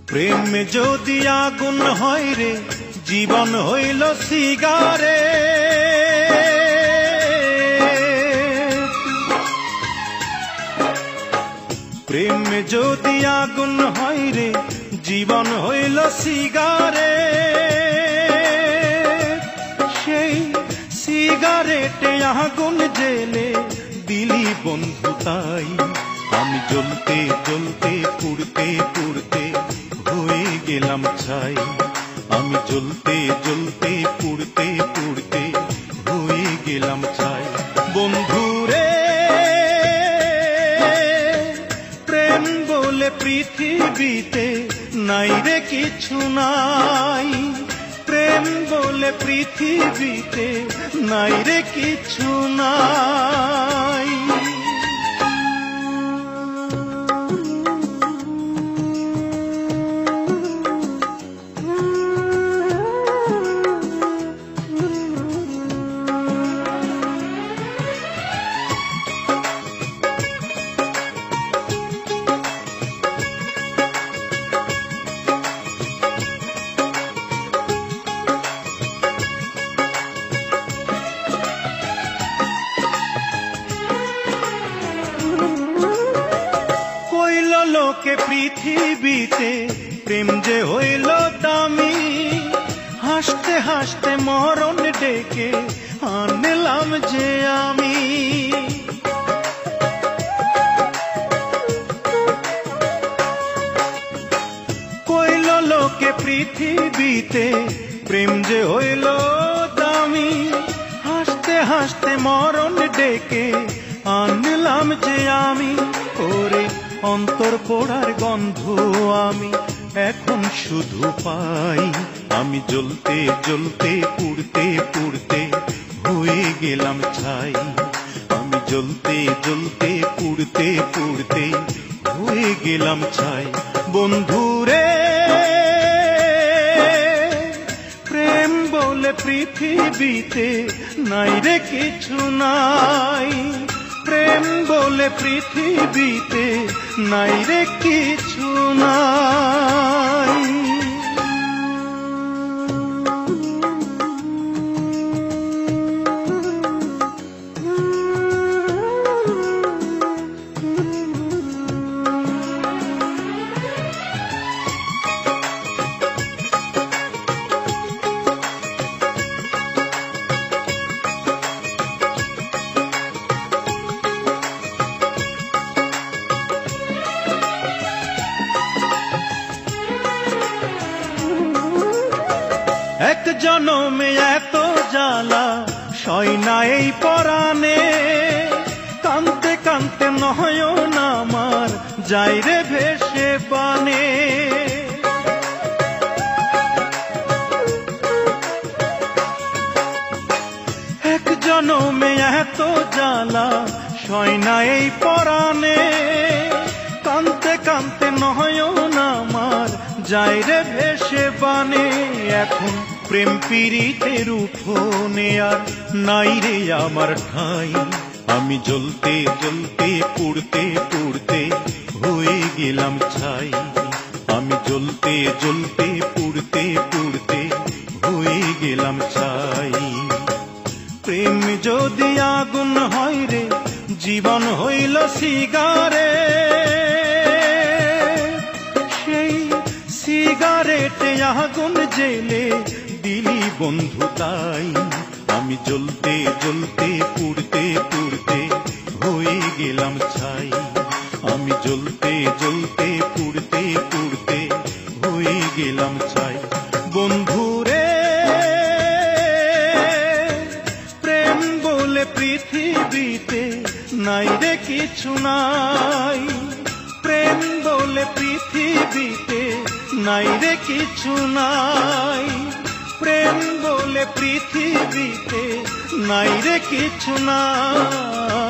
প্রেম যদি আগুন হয় রে জীবন হইল সিগারে। প্রেম যদি আগুন হয় রে জীবন হইল সিগারে। সেই সিগারেটে আগুন জেলে দিলি বন্ধু তাই। আমি জ্বলতে জ্বলতে পুড়তে পুড়তে হয়ে গেলাম ছাই। আমি জ্বলতে জ্বলতে পুড়তে পুড়তে হয়ে গেলাম ছাই। বন্ধুরে প্রেম বলে পৃথিবীতে নাই রে কিছু নাই। প্রেম বলে পৃথিবীতে নাই রে কিছু নাই। লোকে পৃথিবীতে প্রেম যে হইল দামি। হাসতে হাসতে মরণ ডেকে আনলাম যে আমি। কইল লোকে পৃথিবীতে প্রেম যে হইল দামি। হাসতে হাসতে মরণ ডেকে আনলাম যে আমি। ওরে অন্তর পোড়ার গন্ধ আমি এখন শুধু পাই। আমি জ্বলতে জ্বলতে পুড়তে পুড়তে হয়ে গেলাম ছাই। আমি জ্বলতে জ্বলতে পুড়তে পুড়তে হয়ে গেলাম ছাই। বন্ধুরে প্রেম বলে পৃথিবীতে নাই রে কিছু নাই। প্রেম বলে পৃথিবীতে নাই রে কিছু নাই। এক জনমে এত জ্বালা সয় না এই পরাণে। কানতে কানতে নয়ন আমার যাই রে ভেসে বানে। এক জনমে এত জ্বালা সয় না এই পরাণে। কানতে কানতে নয়ন আমার যাই রে ভেসে বানে। এখন প্রেম পীড়িতের উঠোনে আর নাই রে আমার ঠাই। আমি জ্বলতে জ্বলতে পুড়তে পুড়তে হয়ে গেলাম ছাই। আমি জ্বলতে জ্বলতে পুড়তে পুড়তে হয়ে গেলাম ছাই। প্রেম যদি আগুন হয় রে জীবন হইল সিগারে। সেই সিগারেটে আগুন জেলে দিলি বন্ধু তাই। আমি জ্বলতে জ্বলতে পুড়তে পুড়তে হয়ে গেলাম ছাই। আমি জ্বলতে জ্বলতে পুড়তে পুড়তে হয়ে গেলাম ছাই। বন্ধুরে প্রেম বলে পৃথিবীতে নাই রে কিছু নাই। প্রেম বলে পৃথিবীতে নাই রে কিছু নাই। প্রেম বলে পৃথিবীতে নাই রে কিছু নাই।